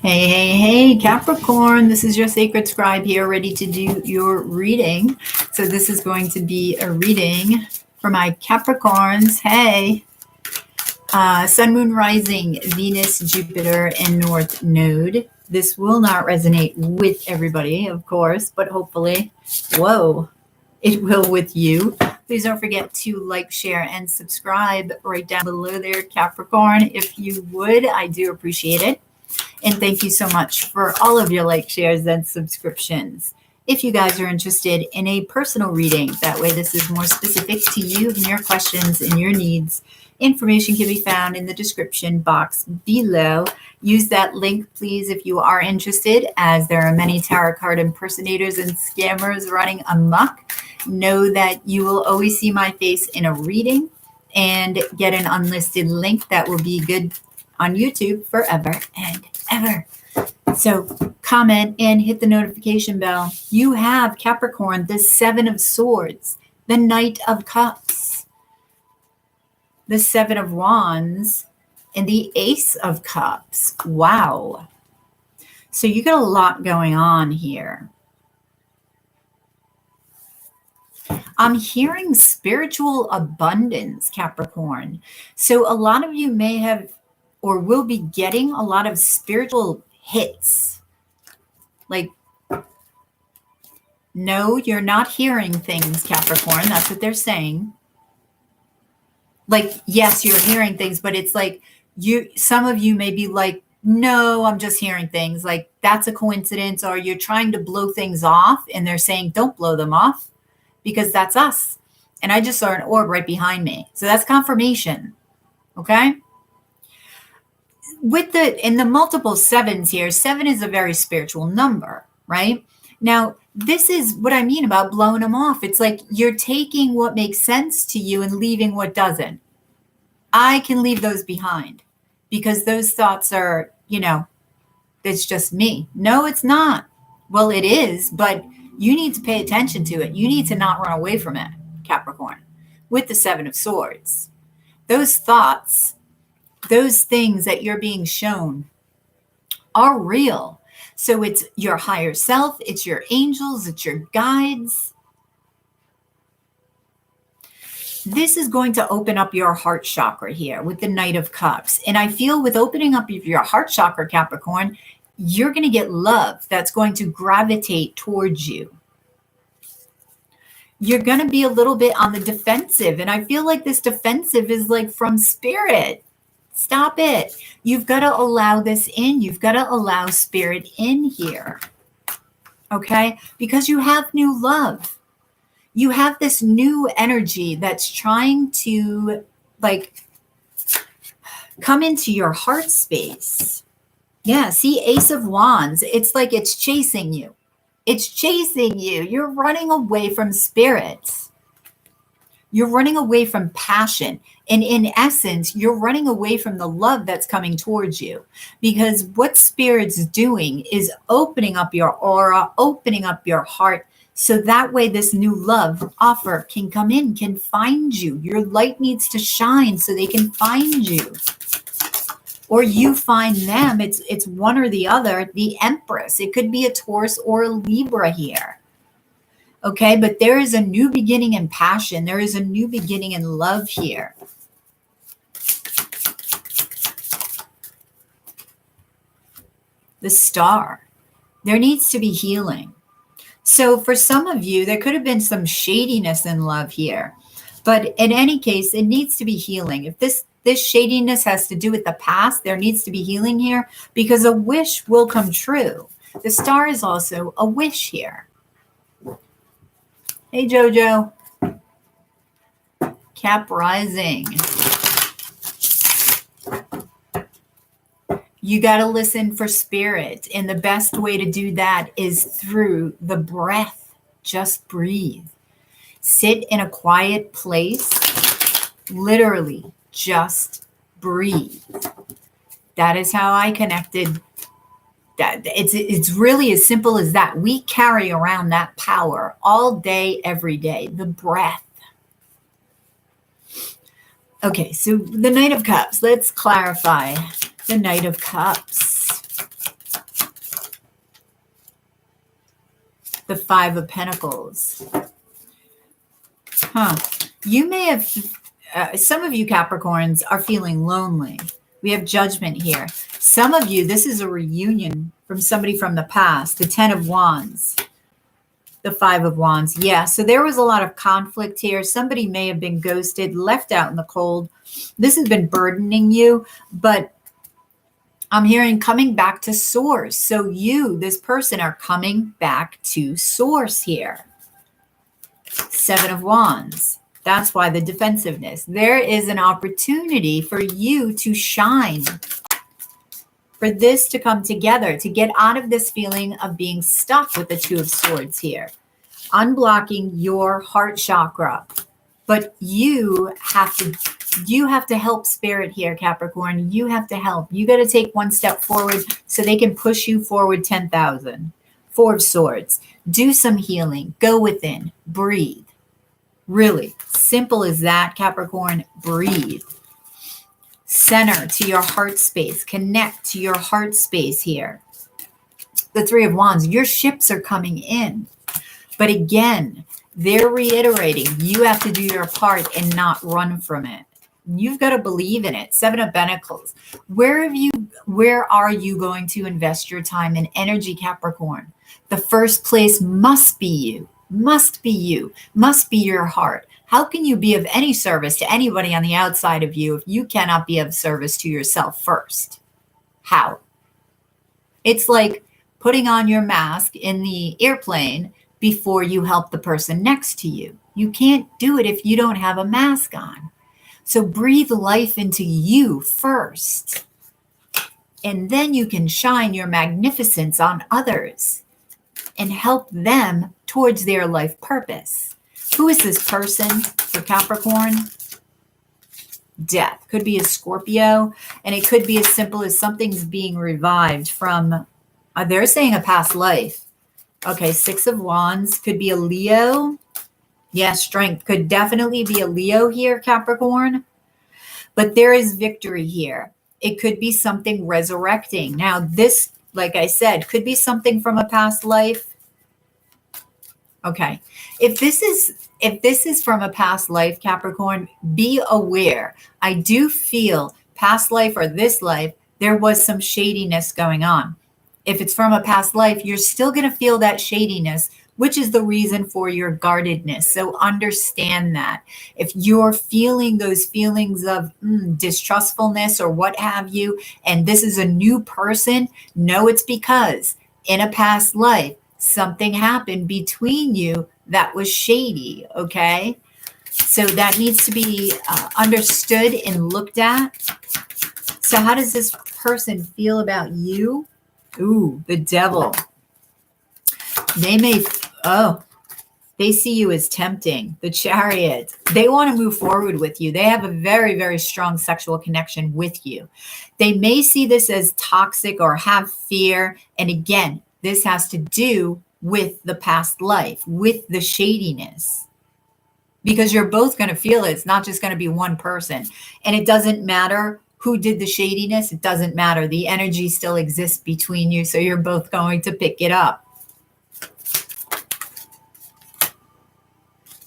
Hey, hey, hey, Capricorn. This is your sacred scribe here, ready to do your reading. So this is going to be a reading for my Capricorns. Hey, Sun, Moon, Rising, Venus, Jupiter, and North Node. This will not resonate with everybody, of course, but hopefully, it will with you. Please don't forget to like, share, and subscribe right down below there, Capricorn. If you would, I do appreciate it. And thank you so much for all of your likes, shares, and subscriptions. If you guys are interested in a personal reading, that way this is more specific to you and your questions and your needs, information can be found in the description box below. Use that link, please, if you are interested, as there are many tarot card impersonators and scammers running amok. Know that you will always see my face in a reading and get an unlisted link that will be good on YouTube forever and ever. So comment and hit the notification bell. You have, Capricorn, the Seven of Swords, the Knight of Cups, the Seven of Wands, and the Ace of Cups. Wow. So you got a lot going on here. I'm hearing spiritual abundance, Capricorn. So a lot of you may have or will be getting a lot of spiritual hits. Like, no, you're not hearing things, Capricorn. That's what they're saying. Like, yes, you're hearing things, but it's like some of you may be like, no, I'm just hearing things. Like, that's a coincidence, or you're trying to blow things off and they're saying, don't blow them off because that's us. And I just saw an orb right behind me. So that's confirmation. Okay. In the multiple sevens here, 7 is a very spiritual number, right? Now, this is what I mean about blowing them off. It's like you're taking what makes sense to you and leaving what doesn't. I can leave those behind because those thoughts are, it's just me. No, it's not. Well, it is, but you need to pay attention to it. You need to not run away from it, Capricorn, with the 7 of Swords. Those thoughts, those things that you're being shown are real. So it's your higher self, it's your angels, it's your guides. This is going to open up your heart chakra here with the Knight of Cups. And I feel with opening up your heart chakra, Capricorn, you're going to get love that's going to gravitate towards you. You're going to be a little bit on the defensive. And I feel like this defensive is like from spirit. Stop it. You've got to allow this in. You've got to allow spirit in here. Okay? Because you have new love. You have this new energy that's trying to come into your heart space. Yeah, see, Ace of Wands. It's like it's chasing you. It's chasing you. You're running away from spirit. You're running away from passion. And in essence, you're running away from the love that's coming towards you. Because what spirit's doing is opening up your aura, opening up your heart. So that way this new love offer can come in, can find you. Your light needs to shine so they can find you. Or you find them. It's one or the other. The Empress. It could be a Taurus or a Libra here. Okay, but there is a new beginning in passion. There is a new beginning in love here. The Star. There needs to be healing. So for some of you, there could have been some shadiness in love here. But in any case, it needs to be healing. If this shadiness has to do with the past, there needs to be healing here because a wish will come true. The Star is also a wish here. Hey, Jojo. Cap Rising. You got to listen for spirit. And the best way to do that is through the breath. Just breathe. Sit in a quiet place. Literally, just breathe. That is how I connected. It's really as simple as that. We carry around that power all day, every day. The breath. Okay, so the Knight of Cups. Let's clarify the Knight of Cups. the Five of Pentacles. You may have, some of you Capricorns are feeling lonely. We have Judgment here. Some of you, this is a reunion from somebody from the past. The Ten of Wands. The Five of Wands. Yeah, so there was a lot of conflict here. Somebody may have been ghosted, left out in the cold. This has been burdening you, but I'm hearing coming back to source. So you, this person, are coming back to source here. Seven of Wands. That's why the defensiveness. There is an opportunity for you to shine, for this to come together, to get out of this feeling of being stuck with the Two of Swords here. Unblocking your heart chakra. But you have to help Spirit here, Capricorn. You have to help. You got to take one step forward so they can push you forward 10,000. Four of Swords. Do some healing. Go within. Breathe. Really simple as that, Capricorn. Breathe. Center to your heart space. Connect to your heart space here. The Three of Wands. Your ships are coming in. But again, they're reiterating, you have to do your part and not run from it. You've got to believe in it. Seven of Pentacles. Where are you going to invest your time and energy, Capricorn? The first place must be you. Must be you. Must be your heart. How can you be of any service to anybody on the outside of you if you cannot be of service to yourself first? How? It's like putting on your mask in the airplane before you help the person next to you. You can't do it if you don't have a mask on. So breathe life into you first. And then you can shine your magnificence on others and help them towards their life purpose. Who is this person for Capricorn? Death. Could be a Scorpio, and it could be as simple as something's being revived from, they're saying a past life. Okay, Six of Wands. Could be a Leo. Yeah, Strength. Could definitely be a Leo here, Capricorn. But there is victory here. It could be something resurrecting. Now, this, like I said, could be something from a past life. Okay. If this is from a past life, Capricorn, be aware. I do feel past life or this life, there was some shadiness going on. If it's from a past life, you're still going to feel that shadiness, which is the reason for your guardedness. So understand that. If you're feeling those feelings of distrustfulness or what have you, and this is a new person, know it's because in a past life, something happened between you that was shady, okay? So that needs to be understood and looked at. So how does this person feel about you? Ooh, the Devil. They may, they see you as tempting. The Chariot. They want to move forward with you. They have a very, very strong sexual connection with you. They may see this as toxic or have fear. And again, this has to do with the past life, with the shadiness. Because you're both going to feel it. It's not just going to be one person. And it doesn't matter who did the shadiness. It doesn't matter. The energy still exists between you. So you're both going to pick it up.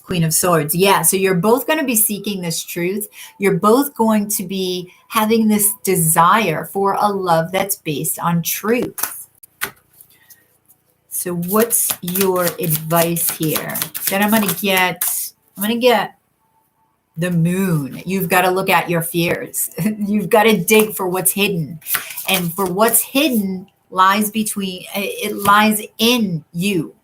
Queen of Swords. Yeah. So you're both going to be seeking this truth. You're both going to be having this desire for a love that's based on truth. So what's your advice here? Then I'm going to get the Moon. You've got to look at your fears. You've got to dig for what's hidden. And for what's hidden lies in you.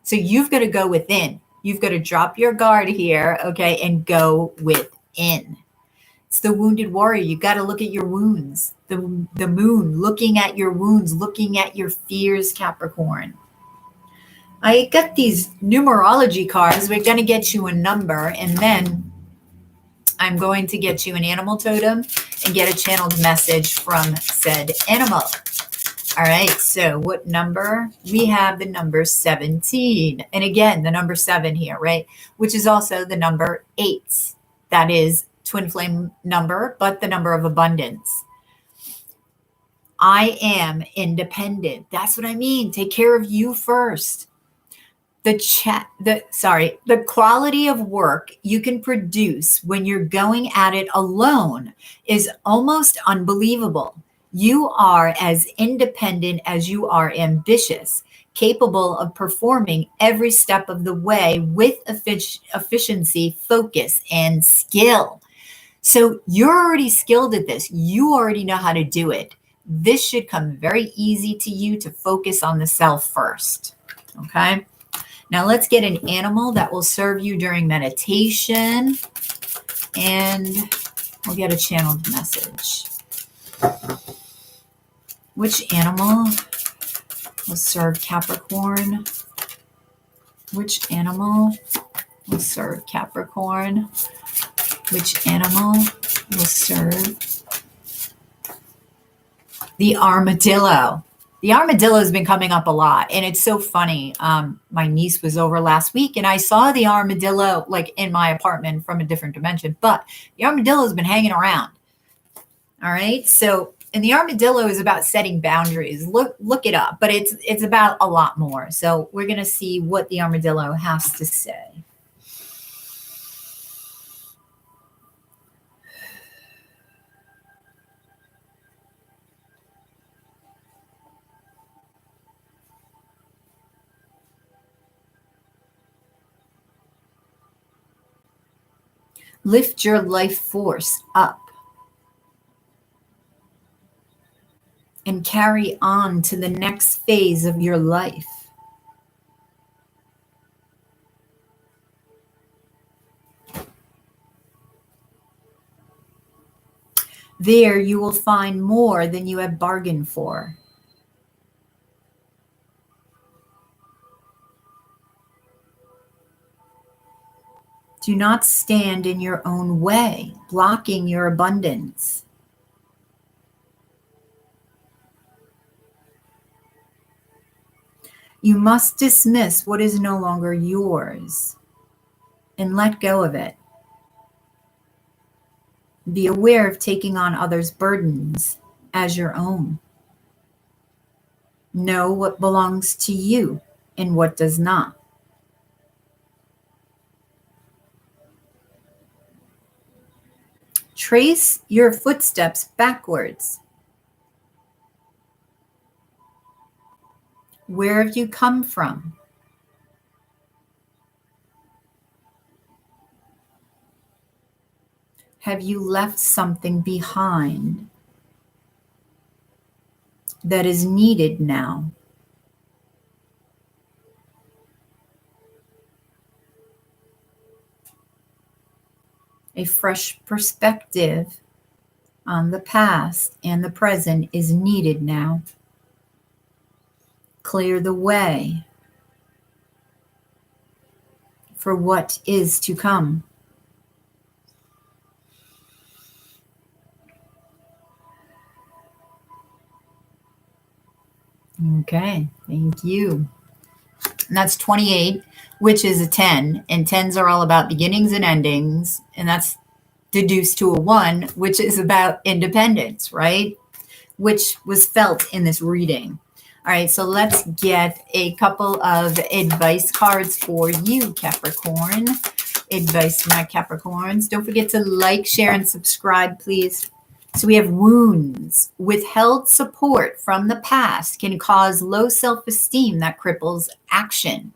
So you've got to go within. You've got to drop your guard here, okay, and go within. It's the wounded warrior. You got to look at your wounds. The Moon, looking at your wounds, looking at your fears, Capricorn. I got these numerology cards. We're going to get you a number, and then I'm going to get you an animal totem and get a channeled message from said animal. All right, so what number? We have the number 17. And again, the number 7 here, right? Which is also the number 8. That is twin flame number, but the number of abundance. I am independent. That's what I mean. Take care of you first. the quality of work you can produce when you're going at it alone is almost unbelievable. You are as independent as you are ambitious, capable of performing every step of the way with efficiency, focus, and skill. So you're already skilled at this. You already know how to do it. This should come very easy to you to focus on the self first. Okay. Now let's get an animal that will serve you during meditation, and we'll get a channeled message. Which animal will serve Capricorn? Which animal will serve Capricorn? Which animal will serve the armadillo? The armadillo has been coming up a lot, and it's so funny. My niece was over last week, and I saw the armadillo like in my apartment from a different dimension, but the armadillo has been hanging around. All right. So, and the armadillo is about setting boundaries. Look it up, but it's about a lot more. So we're going to see what the armadillo has to say. Lift your life force up and carry on to the next phase of your life. There you will find more than you have bargained for. Do not stand in your own way, blocking your abundance. You must dismiss what is no longer yours and let go of it. Be aware of taking on others' burdens as your own. Know what belongs to you and what does not. Trace your footsteps backwards. Where have you come from? Have you left something behind that is needed now? A fresh perspective on the past and the present is needed now. Clear the way for what is to come. Okay, thank you. And that's 28, which is a 10, and 10s are all about beginnings and endings, and that's deduced to a 1, which is about independence, right? Which was felt in this reading. All right, so let's get a couple of advice cards for you, Capricorn. Advice to my Capricorns. Don't forget to like, share, and subscribe, please. So we have wounds. Withheld support from the past can cause low self-esteem that cripples action.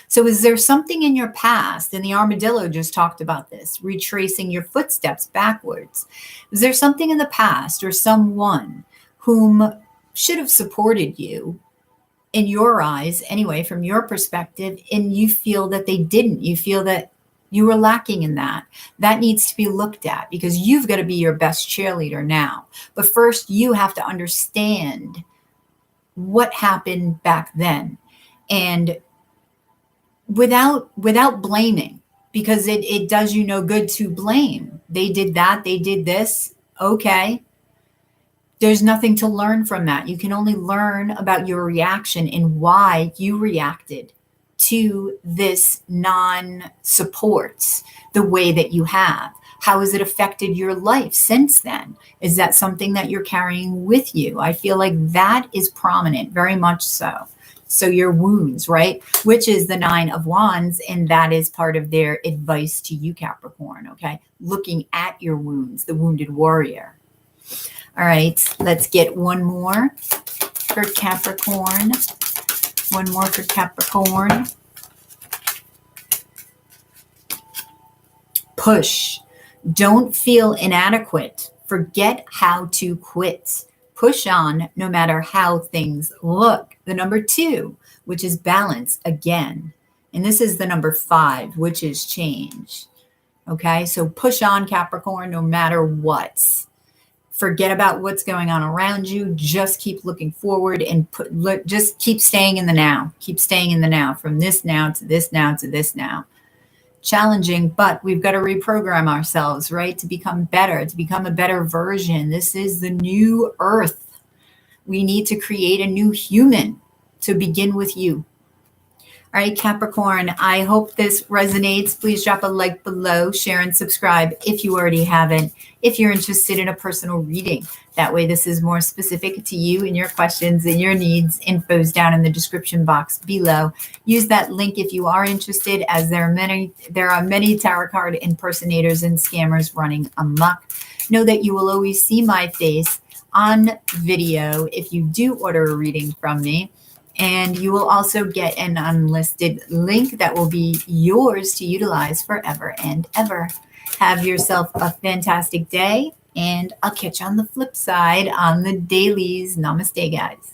So is there something in your past, and the armadillo just talked about this, retracing your footsteps backwards. Is there something in the past or someone whom should have supported you in your eyes, anyway, from your perspective, and you feel that they didn't? You feel that you were lacking in that. That needs to be looked at, because you've got to be your best cheerleader now. But first, you have to understand what happened back then. And without blaming, because it does you no good to blame. They did that, they did this. Okay. There's nothing to learn from that. You can only learn about your reaction and why you reacted to this non-support the way that you have. How has it affected your life since then? Is that something that you're carrying with you? I feel like that is prominent, very much so. So your wounds, right? Which is the 9 of Wands, and that is part of their advice to you, Capricorn, okay? Looking at your wounds, the wounded warrior. All right, let's get one more for Capricorn. One more for Capricorn. Push. Don't feel inadequate. Forget how to quit. Push on no matter how things look. The number 2, which is balance again. And this is the number 5, which is change. Okay, so push on, Capricorn, no matter what. Forget about what's going on around you. Just keep looking forward and just keep staying in the now. Keep staying in the now, from this now to this now to this now. Challenging, but we've got to reprogram ourselves, right? To become better, to become a better version. This is the new earth. We need to create a new human to begin with you. All right, Capricorn, I hope this resonates. Please drop a like below, share and subscribe if you already haven't. If you're interested in a personal reading, that way this is more specific to you and your questions and your needs. Info's down in the description box below. Use that link if you are interested, as there are many tarot card impersonators and scammers running amok. Know that you will always see my face on video if you do order a reading from me. And you will also get an unlisted link that will be yours to utilize forever and ever. Have yourself a fantastic day, and I'll catch you on the flip side on the dailies. Namaste, guys.